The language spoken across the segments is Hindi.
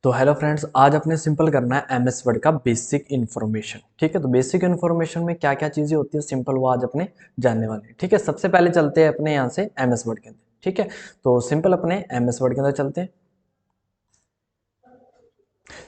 तो हेलो फ्रेंड्स, आज अपने सिंपल करना है एमएस वर्ड का बेसिक इन्फॉर्मेशन। ठीक है, तो बेसिक इन्फॉर्मेशन में क्या क्या चीज़ें होती है सिंपल, वो आज अपने जानने वाले हैं। ठीक है, सबसे पहले चलते हैं अपने यहाँ से एमएस वर्ड के अंदर। ठीक है, तो सिंपल अपने एमएस वर्ड के अंदर चलते हैं।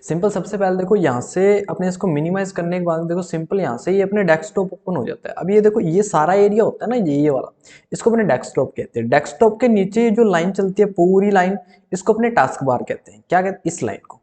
सिंपल सबसे पहले देखो यहाँ से अपने इसको मिनिमाइज करने के बाद देखो सिंपल यहाँ से ये अपने डेस्कटॉप ओपन हो जाता है। अब ये देखो ये सारा एरिया होता है ना, ये वाला, इसको अपने डेस्कटॉप कहते हैं। डेस्कटॉप के नीचे ये जो लाइन चलती है पूरी लाइन, इसको अपने टास्क बार कहते हैं। क्या कहते हैं? इस लाइन को,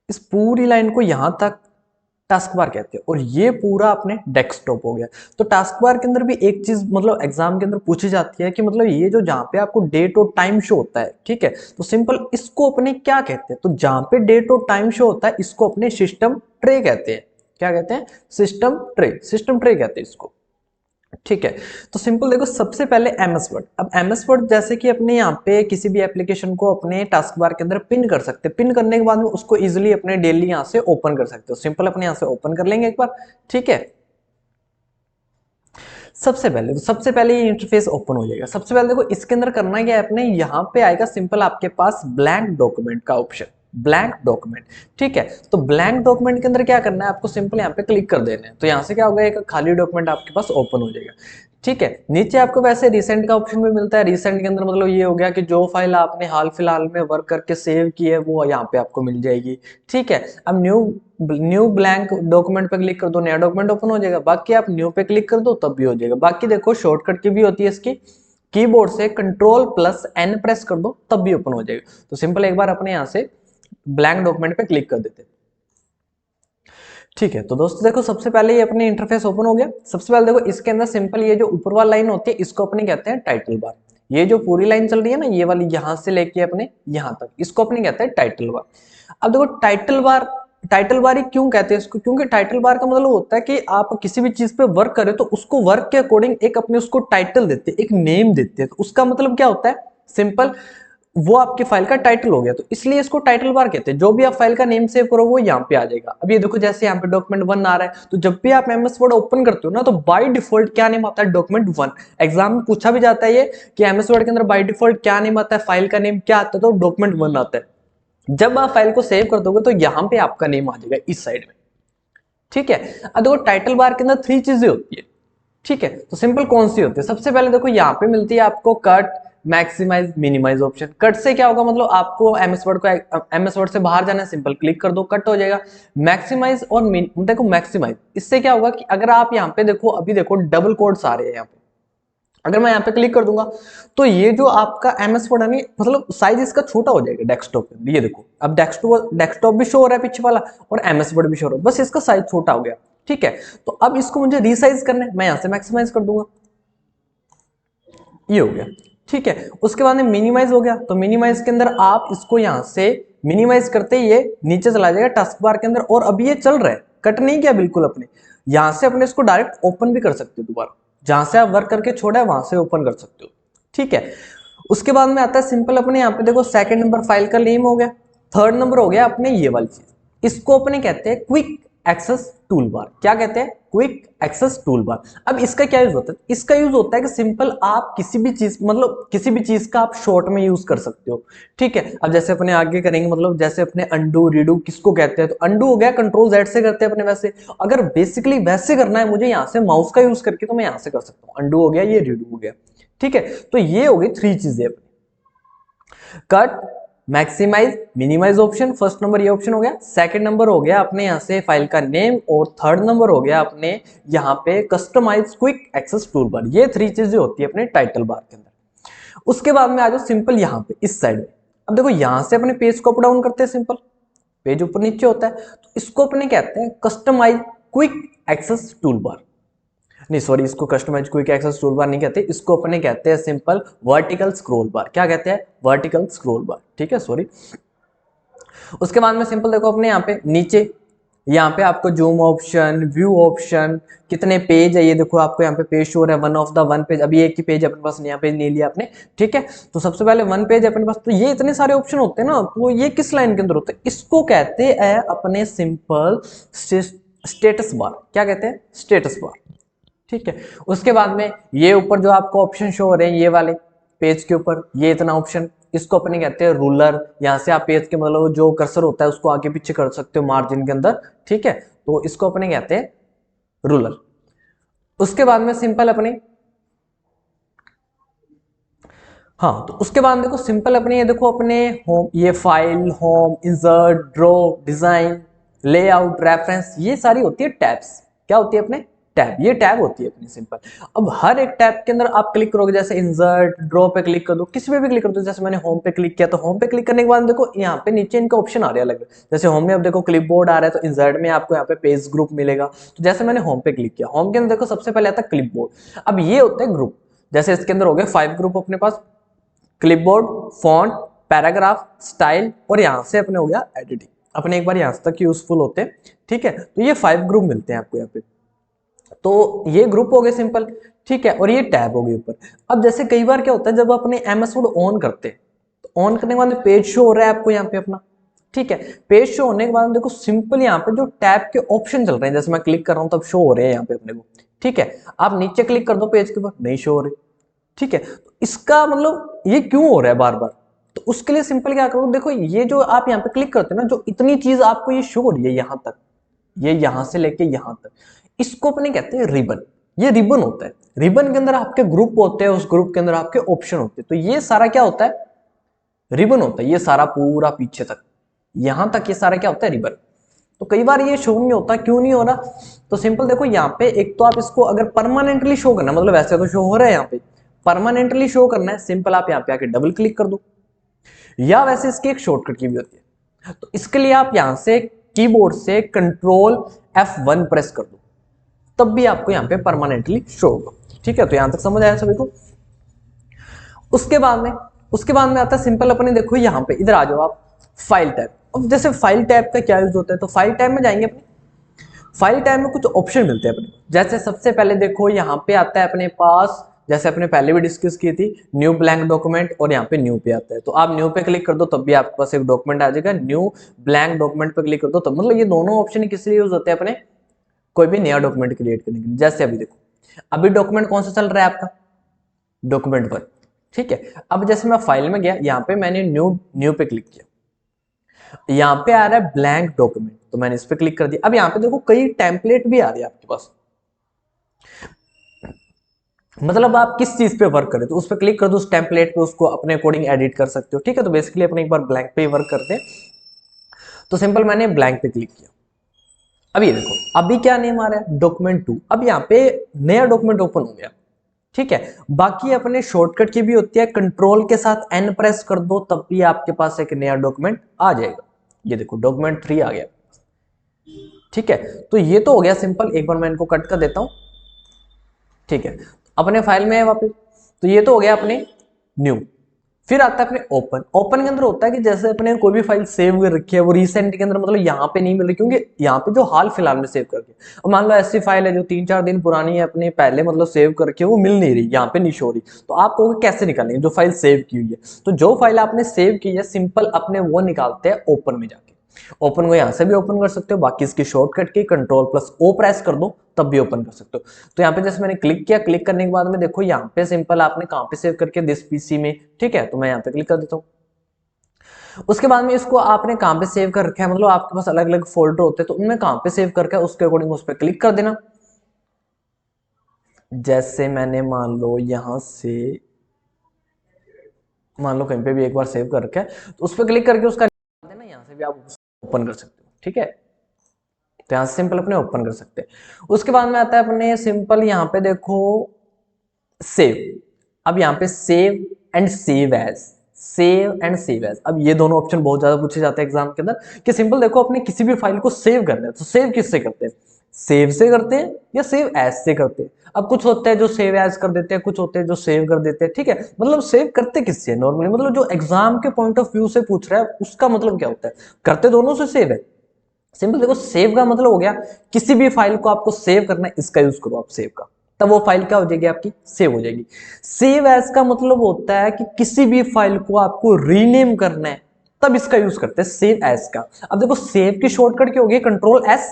इस पूरी लाइन को यहां तक टास्क बार कहते हैं। और ये पूरा अपने डेस्कटॉप हो गया। तो टास्क बार के अंदर भी एक चीज मतलब एग्जाम के अंदर पूछी जाती है कि मतलब ये जो जहां पे आपको डेट और टाइम शो होता है, ठीक है, तो सिंपल इसको अपने क्या कहते हैं? तो जहां पे डेट और टाइम शो होता है इसको अपने सिस्टम ट्रे कहते हैं। क्या कहते हैं? सिस्टम ट्रे, सिस्टम ट्रे कहते हैं इसको। ठीक है, तो सिंपल देखो सबसे पहले एमएस वर्ड। अब एमएस वर्ड जैसे कि अपने यहाँ पे किसी भी एप्लीकेशन को अपने टास्क बार के अंदर पिन कर सकते हैं। पिन करने के बाद में उसको इजीली अपने डेली यहाँ से ओपन कर सकते हो। सिंपल अपने यहाँ से ओपन कर लेंगे एक बार। ठीक है, सबसे पहले ये इंटरफेस ओपन हो जाएगा। सबसे पहले देखो इसके अंदर करना क्या है अपने, यहाँ पे आएगा सिंपल आपके पास ब्लैंक डॉक्यूमेंट का ऑप्शन, ब्लैंक डॉक्यूमेंट। ठीक है, तो ब्लैंक डॉक्यूमेंट के अंदर क्या करना है आपको, सिंपल यहाँ पे क्लिक कर देना है। तो यहाँ से क्या होगा, एक खाली डॉक्यूमेंट आपके पास ओपन हो जाएगा। ठीक है, नीचे आपको वैसे रिसेंट का ऑप्शन भी मिलता है। रिसेंट के अंदर मतलब ये हो गया कि जो फाइल आपने हाल फिलहाल में वर्क करके सेव की है वो यहाँ पे आपको मिल जाएगी। ठीक है, अब न्यू ब्लैंक डॉक्यूमेंट पे क्लिक कर दो, नया डॉक्यूमेंट ओपन हो जाएगा। बाकी आप न्यू पे क्लिक कर दो तब भी हो जाएगा। बाकी देखो शॉर्टकट की भी होती है इसकी, कीबोर्ड से Ctrl+N प्रेस कर दो तब भी ओपन हो जाएगा। तो सिंपल एक बार अपने यहाँ से ब्लैंक डॉक्यूमेंट पे क्लिक कर देते हैं। ठीक है, तो दोस्तों देखो सबसे पहले ये अपने इंटरफेस ओपन हो गया। सबसे पहले देखो इसके अंदर सिंपल ये जो ऊपर वाला लाइन होती है इसको अपने कहते हैं टाइटल बार। ये जो पूरी लाइन चल रही है ना, ये वाली यहां से लेके अपने यहां तक, इसको अपने कहते हैं टाइटल बार। अब देखो टाइटल बार ही क्यों कहते हैं इसको, क्योंकि टाइटल बार का मतलब होता है कि आप किसी भी चीज पे वर्क करें तो उसको वर्क के अकॉर्डिंग एक अपने उसको टाइटल देते हैं, एक नेम देते हैं। तो उसका मतलब क्या होता है, सिंपल वो आपकी फाइल का टाइटल हो गया। तो इसलिए इसको टाइटल बार कहते हैं। जो भी आप फाइल का नेम सेव करो वो यहाँ पे आ जाएगा। अब ये देखो जैसे यहाँ पे डॉक्यूमेंट 1 आ रहा है, तो जब भी आप एमएस वर्ड ओपन करते हो ना, तो बाय डिफॉल्ट क्या नेम आता है, डॉक्यूमेंट 1। एग्जाम में पूछा भी जाता है ये कि एमएस वर्ड के अंदर बाय डिफॉल्ट क्या नेम आता है, फाइल का नेम क्या आता है, तो डॉक्यूमेंट 1 आता है। जब आप फाइल को सेव कर दोगे तो यहाँ पे आपका नेम आ जाएगा इस साइड में। ठीक है, अब देखो टाइटल बार के अंदर 3 चीजें होती है। ठीक है, तो सिंपल कौन सी होती है, सबसे पहले देखो यहाँ पे मिलती है आपको cut, maximise, minimise option. Cut से क्या होगा, मतलब आपको एमएस वर्ड से बाहर जाना है, सिंपल क्लिक कर दो कट हो जाएगा। मैक्सिमाइज और देखो मैक्सिमाइज, इससे क्या होगा कि अगर आप यहाँ पे देखो, अभी देखो डबल कोड्स आ रहे हैं यहाँ पे, अगर मैं यहाँ पे क्लिक कर दूंगा तो ये जो आपका एमएस वर्ड है मतलब साइज इसका छोटा हो जाएगा डेस्कटॉप पे। ये देखो अब डेस्कटॉप भी शो हो रहा है पीछे वाला और एमएस वर्ड भी शो हो रहा है, बस इसका साइज छोटा हो गया। ठीक है, तो अब इसको मुझे रीसाइज करना है, मैं यहाँ से मैक्सिमाइज कर दूंगा, ये हो गया। ठीक है, उसके बाद में मिनिमाइज हो गया। तो मिनिमाइज के अंदर आप इसको यहाँ से मिनिमाइज करते ही ये नीचे चला जाएगा टास्क बार के अंदर। और अभी ये चल रहा है, कट नहीं किया बिल्कुल अपने। यहां से अपने इसको डायरेक्ट ओपन भी कर सकते हो दोबारा, जहां से आप वर्क करके छोड़ा है वहां से ओपन कर सकते हो। ठीक है, उसके बाद में आता है सिंपल अपने यहाँ पे देखो सेकंड नंबर फाइल का नेम हो गया। थर्ड नंबर हो गया अपने ये वाली चीज, इसको अपने कहते हैं क्विक एक्सेस टूल बार। क्या कहते हैं? Quick access tool bar. अब इसका क्या यूज होता है, इसका यूज होता है कि सिंपल आप किसी भी चीज मतलब किसी भी चीज का आप शॉर्ट में यूज कर सकते हो। ठीक है, अब जैसे अपने आगे करेंगे, मतलब जैसे अपने अंडू रीडू किसको कहते हैं, तो अंडू हो गया Ctrl+Z से करते हैं अपने। वैसे अगर बेसिकली वैसे करना है मुझे यहाँ से माउस का यूज करके, तो मैं यहाँ से कर सकता हूँ। अंडू हो गया, ये रीडू हो गया। ठीक है, तो ये हो गई 3 चीजें, cut, maximise, minimise option. First number ये ऑप्शन हो गया। सेकंड नंबर हो गया अपने यहाँ से फाइल का नेम, और थर्ड नंबर हो गया अपने यहाँ पे customise quick access tool bar. ये 3 चीजें होती है अपने टाइटल बार के अंदर। उसके बाद में आ जाओ सिंपल यहाँ पे इस साइड में। अब देखो यहाँ से अपने पेज को अप डाउन करते हैं, सिंपल पेज ऊपर नीचे होता है, तो इसको अपने कहते हैं customise quick access tool bar. नहीं सॉरी, इसको customise quick access tool bar नहीं कहते, इसको अपने कहते हैं सिंपल वर्टिकल स्क्रॉल बार। क्या कहते हैं? वर्टिकल स्क्रॉल बार। ठीक है, सॉरी। उसके बाद में सिंपल देखो अपने यहाँ पे नीचे, यहाँ पे आपको जूम ऑप्शन, व्यू ऑप्शन, कितने पेज है ये देखो, आपको यहाँ पे पेज शो है, वन पेज। अभी एक ही पेज अपने पास, यहाँ पेज नहीं लिया आपने। ठीक है, तो सबसे पहले 1 पेज अपने पास। तो ये इतने सारे ऑप्शन होते हैं ना, तो ये किस लाइन के अंदर होते हैं, इसको कहते हैं अपने सिंपल स्टेटस बार। क्या कहते हैं? Status bar. ठीक है, उसके बाद में ये ऊपर जो आपको ऑप्शन शो हो रहे हैं ये वाले पेज के ऊपर, ये इतना ऑप्शन, इसको अपने कहते हैं रूलर। यहाँ से आप पेज के मतलब जो कर्सर होता है उसको आगे पीछे कर सकते हो मार्जिन के अंदर, ठीक है, तो इसको अपने कहते हैं रूलर। उसके बाद में सिंपल अपने, हाँ तो उसके बाद देखो सिंपल अपने, ये देखो अपने होम, ये file, home, insert, draw, design, layout, reference, ये सारी होती है टैब्स। क्या होती है अपने? टैब। ये टैब होती है अपनी सिंपल। अब हर एक टैब के अंदर आप क्लिक करोगे, जैसे इंसर्ट, ड्रॉ पे क्लिक कर दो, किसी पे भी क्लिक कर दो। जैसे मैंने होम पे क्लिक किया, तो होम पे क्लिक करने के बाद देखो यहाँ पे नीचे इनका ऑप्शन आ रहा है अलग। जैसे होम में अब देखो क्लिपबोर्ड आ रहा है, तो इंसर्ट में आपको यहाँ पे पेज ग्रुप मिलेगा। तो जैसे मैंने होम पे क्लिक किया, होम के अंदर देखो सबसे पहले आता है क्लिपबोर्ड। अब ये होता है ग्रुप। जैसे इसके अंदर हो गए 5 ग्रुप अपने पास, क्लिपबोर्ड, फॉन्ट, पैराग्राफ, स्टाइल, और यहां से अपने हो गया एडिटिंग। अपने एक बार यहां तक यूजफुल होते हैं, ठीक है। तो ये 5 ग्रुप मिलते हैं आपको यहाँ पे। तो ये ग्रुप हो गए सिंपल, ठीक है, और ये टैब हो गई ऊपर। अब जैसे कई बार क्या होता है, जब अपने एमएस वर्ड ऑन करते हैं, तो ऑन करने के बाद पेज शो हो रहा है आपको यहाँ पे अपना, ठीक है। पेज शो होने के बाद देखो सिंपल यहाँ पे जो टैब के ऑप्शन चल रहे हैं, जैसे मैं क्लिक कर रहा हूँ तब शो हो रहे हैं यहाँ पे अपने को, ठीक है। आप नीचे क्लिक कर दो पेज के ऊपर, नहीं शो हो रहे, ठीक है। तो इसका मतलब ये क्यों हो रहा है बार बार? तो उसके लिए सिंपल क्या करो, देखो ये जो आप यहाँ पे क्लिक करते हो ना, जो इतनी चीज आपको ये शो हो रही है यहां तक, ये यहां से लेके यहां तक, इसको अपने कहते हैं रिबन। ये रिबन होता है। रिबन के अंदर आपके ग्रुप होते हैं, उस ग्रुप के अंदर आपके ऑप्शन होते हैं। तो ये सारा क्या होता है? रिबन होता है। ये सारा पूरा पीछे तक, यहां तक ये सारा क्या होता है? रिबन। तो कई बार ये शो नहीं होता, क्यों नहीं हो रहा? तो सिंपल देखो यहाँ पे, एक तो आप इसको अगर परमानेंटली शो करना, मतलब वैसे तो शो हो रहा है यहाँ पे, परमानेंटली शो करना है, सिंपल आप यहाँ पे आके डबल क्लिक कर दो, या वैसे इसकी एक शॉर्टकट की भी होती है। तो इसके लिए आप यहां से कीबोर्ड से कंट्रोल F1 प्रेस कर दो, तब भी आपको यहाँ पे परमानेंटली शो होगा, ठीक है। तो यहां तक समझ आया सभी को? उसके बाद में आता है सिंपल अपने, देखो यहाँ पे इधर आ जाओ आप, फाइल टैब। अब जैसे फाइल टैब का क्या यूज होता है, तो फाइल टैब में जाएंगे अपने, फाइल टैब में कुछ ऑप्शन मिलते हैं अपने। जैसे सबसे पहले देखो यहाँ पे आता है अपने पास, जैसे अपने पहले भी डिस्कस की थी, न्यू ब्लैंक डॉक्यूमेंट, और यहाँ पे न्यू पे आता है। तो आप न्यू पे क्लिक कर दो तब भी आपके पास एक डॉक्यूमेंट आ जाएगा, न्यू ब्लैंक डॉक्यूमेंट पे क्लिक कर दो तब, मतलब ये दोनों ऑप्शन किस लिए यूज होते हैं अपने? कोई भी नया डॉक्यूमेंट क्रिएट करने के लिए। जैसे अभी देखो, अभी डॉक्यूमेंट कौन सा चल रहा है आपका? डॉक्यूमेंट 1, ठीक है। अब जैसे मैं फाइल में गया, यहाँ पे मैंने न्यू पे क्लिक किया, यहाँ पे आ रहा है ब्लैंक डॉक्यूमेंट, तो मैंने इस पे क्लिक कर दिया। अब यहाँ पे देखो कई टेम्पलेट भी आ रही है आपके पास, मतलब आप किस चीज पे वर्क करें तो उस पर क्लिक कर दो, उस टेम्पलेट पे, उसको अपने अकॉर्डिंग एडिट कर सकते हो, ठीक है। तो बेसिकली अपने एक बार ब्लैंक पे वर्क करते हैं। तो सिंपल मैंने ब्लैंक पे क्लिक किया। अब ये देखो अभी क्या नेम आ रहा है? डॉक्यूमेंट 2। अब यहाँ पे नया डॉक्यूमेंट ओपन हो गया, ठीक है। बाकी अपने शॉर्टकट की भी होती है, कंट्रोल के साथ एन प्रेस कर दो तब भी आपके पास एक नया डॉक्यूमेंट आ जाएगा। ये देखो डॉक्यूमेंट 3 आ गया, ठीक है। तो ये तो हो गया सिंपल। एक बार मैं इनको कट कर देता हूं, ठीक है। अपने फाइल में है वापस, तो ये तो हो गया अपने न्यू। फिर आता है अपने ओपन। ओपन के अंदर होता है कि जैसे अपने कोई भी फाइल सेव कर रखी है, वो रिसेंट के अंदर मतलब यहाँ पे नहीं मिल रही, क्योंकि यहाँ पे जो हाल फिलहाल में सेव करके, अब मान लो ऐसी फाइल है जो 3-4 दिन पुरानी है, अपने पहले मतलब सेव कर रखी है, वो मिल नहीं रही, यहाँ पे नहीं शो रही, तो आप कहोगे कैसे निकालेंगे जो फाइल सेव की हुई है? तो जो फाइल आपने सेव की है, सिंपल अपने वो निकालते हैं ओपन में जाके। ओपन को यहां से भी ओपन कर सकते हो, बाकी इसकी शॉर्टकट की कंट्रोल+O प्रेस कर दो तब भी ओपन कर सकते हो। तो यहाँ पे जैसे मैंने क्लिक किया, क्लिक करने के बाद में देखो यहाँ पे सिंपल आपने कहां पे सेव करके, दिस पीसी में, ठीक है। तो मैं यहाँ पे क्लिक कर देता हूँ। उसके बाद में इसको आपने कहां पे सेव कर रखा है, मतलब आपके पास अलग अलग फोल्डर होते हैं, तो उनमें कहां पे सेव करके उसके अकॉर्डिंग उस पर क्लिक कर देना। जैसे मैंने मान लो यहां से, मान लो कहीं पे भी एक बार सेव कर रखा है, तो उस पर क्लिक करके उसका देना, यहाँ से भी आप ओपन कर सकते हो, ठीक है। तो यहां से सिंपल अपने ओपन कर सकते हैं। उसके बाद में आता है अपने सिंपल यहाँ पे देखो सेव। अब यहाँ पे save and save as, save and save as, अब ये दोनों ऑप्शन बहुत ज्यादा पूछे जाते हैं एग्जाम के अंदर, कि सिंपल देखो अपने किसी भी फाइल को सेव करना है, तो सेव किससे करते हैं? सेव से करते हैं या सेव एज से करते हैं? अब कुछ होते हैं जो सेव एज कर देते हैं, कुछ होते हैं जो सेव कर देते हैं, ठीक है। मतलब सेव करते किससे नॉर्मली, मतलब जो एग्जाम के पॉइंट ऑफ व्यू से पूछ रहा है उसका मतलब क्या होता है? करते दोनों से सेव है। सिंपल देखो सेव का मतलब हो गया किसी भी फाइल को आपको सेव करना है, इसका यूज करो आप सेव का, तब वो फाइल क्या हो जाएगी आपकी? सेव हो जाएगी। सेव एज का मतलब होता है कि किसी भी फाइल को आपको रीनेम करना है, तब इसका यूज करते हैं सेव एज का। अब देखो सेव की शॉर्टकट क्या होगी? कंट्रोल एस,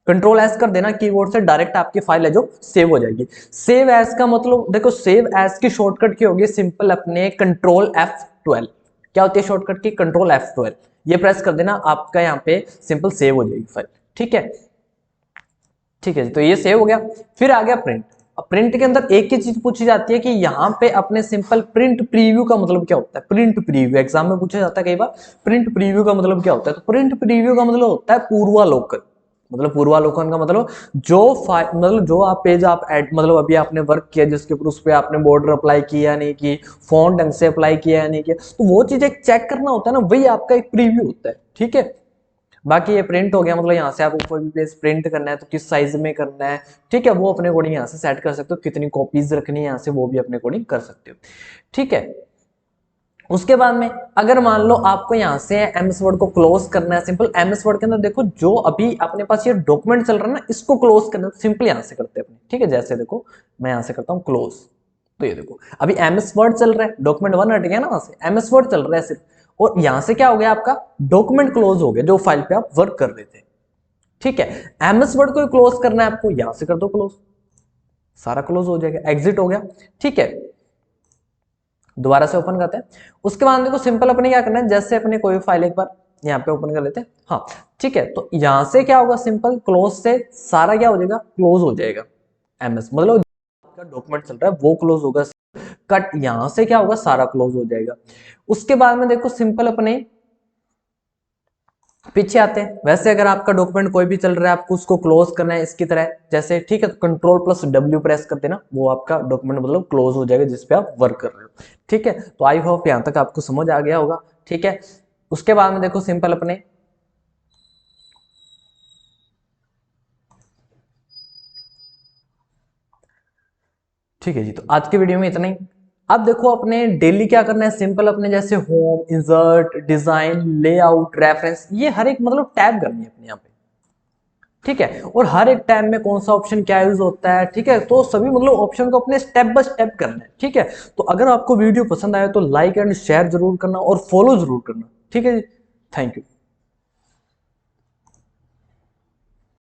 कंट्रोल एस कर देना कीबोर्ड से, डायरेक्ट आपकी फाइल है जो सेव हो जाएगी। सेव एज का मतलब देखो, सेव एज की शॉर्टकट क्या होगी? सिंपल अपने कंट्रोल F12, क्या होती है शॉर्टकट की, कंट्रोल F12, ये प्रेस कर देना, आपका यहाँ पे सिंपल सेव हो जाएगी फाइल। ठीक है, ठीक है जी, तो ये सेव हो गया। फिर आ गया प्रिंट। अब प्रिंट के अंदर एक ही चीज पूछी जाती है कि यहाँ पे अपने सिंपल प्रिंट प्रीव्यू का मतलब क्या होता है। प्रिंट प्रीव्यू एग्जाम में पूछा जाता है कई बार, प्रिंट प्रीव्यू का मतलब क्या होता है। तो प्रिंट प्रीव्यू का मतलब होता है पूर्वालोकन। मतलब पूर्वालोकन का मतलब जो आप पेज आप ऐड मतलब अभी आपने वर्क किया जिसके ऊपर उस पर आपने बॉर्डर अप्लाई किया नहीं की, फॉन्ट ढंग से अप्लाई किया नहीं किया, तो वो चीज एक चेक करना होता है ना, वही आपका एक प्रीव्यू होता है। ठीक है, बाकी ये प्रिंट हो गया, मतलब यहाँ से आप ऊपर भी पेज प्रिंट करना है तो किस साइज में करना है, ठीक है, वो अपने अकॉर्डिंग यहाँ से सेट कर सकते हो। कितनी कॉपीज रखनी है यहाँ से वो भी अपने अकॉर्डिंग कर सकते हो। ठीक है, उसके बाद में अगर मान लो आपको यहाँ से एमएस वर्ड को क्लोज करना है, सिंपल एमएस वर्ड के अंदर देखो जो अभी अपने पास ये डॉक्यूमेंट चल रहा है ना, इसको क्लोज करना है, सिंपल यहाँ से करते हैं अपने। ठीक है, जैसे देखो मैं यहाँ से करता हूँ क्लोज, तो ये देखो अभी एमएस वर्ड चल रहा है, डॉक्यूमेंट 1 हट गया ना, वहां से एमएस वर्ड चल रहा है सिर्फ, और यहां से क्या हो गया आपका डॉक्यूमेंट क्लोज हो गया जो फाइल पे आप वर्क कर रहे थे। ठीक है, एमएस वर्ड को क्लोज करना है आपको, यहां से कर दो क्लोज, सारा क्लोज हो जाएगा, एग्जिट हो गया। ठीक है, दोबारा से ओपन करते हैं। उसके बाद देखो सिंपल अपने क्या करना है, जैसे अपने कोई फाइल एक बार यहाँ पे ओपन कर लेते हैं। हाँ ठीक है, तो यहां से क्या होगा, सिंपल क्लोज से सारा क्या हो जाएगा, क्लोज हो जाएगा। एमएस मतलब डॉक्यूमेंट चल रहा है वो क्लोज होगा, कट यहां से क्या होगा, सारा क्लोज हो जाएगा। उसके बाद में देखो सिंपल अपने पीछे आते हैं। वैसे अगर आपका डॉक्यूमेंट कोई भी चल रहा है, आपको उसको क्लोज करना है इसकी तरह जैसे, ठीक है, तो कंट्रोल+W प्रेस कर देना, वो आपका डॉक्यूमेंट मतलब क्लोज हो जाएगा जिसपे आप वर्क कर रहे हो। ठीक है, तो आई होप यहां तक आपको समझ आ गया होगा। ठीक है, उसके बाद में देखो सिंपल अपने ठीक है जी, तो आज के वीडियो में इतना ही। अब देखो अपने डेली क्या करना है, सिंपल अपने जैसे home, insert, design, layout, reference, ये हर एक मतलब टैब करनी है अपने यहाँ पे। ठीक है, और हर एक टैब में कौन सा ऑप्शन क्या यूज होता है। ठीक है, तो सभी मतलब ऑप्शन को अपने स्टेप बाय स्टेप करना है। ठीक है, तो अगर आपको वीडियो पसंद आए तो लाइक एंड शेयर जरूर करना और फॉलो जरूर करना। ठीक है जी, थैंक यू।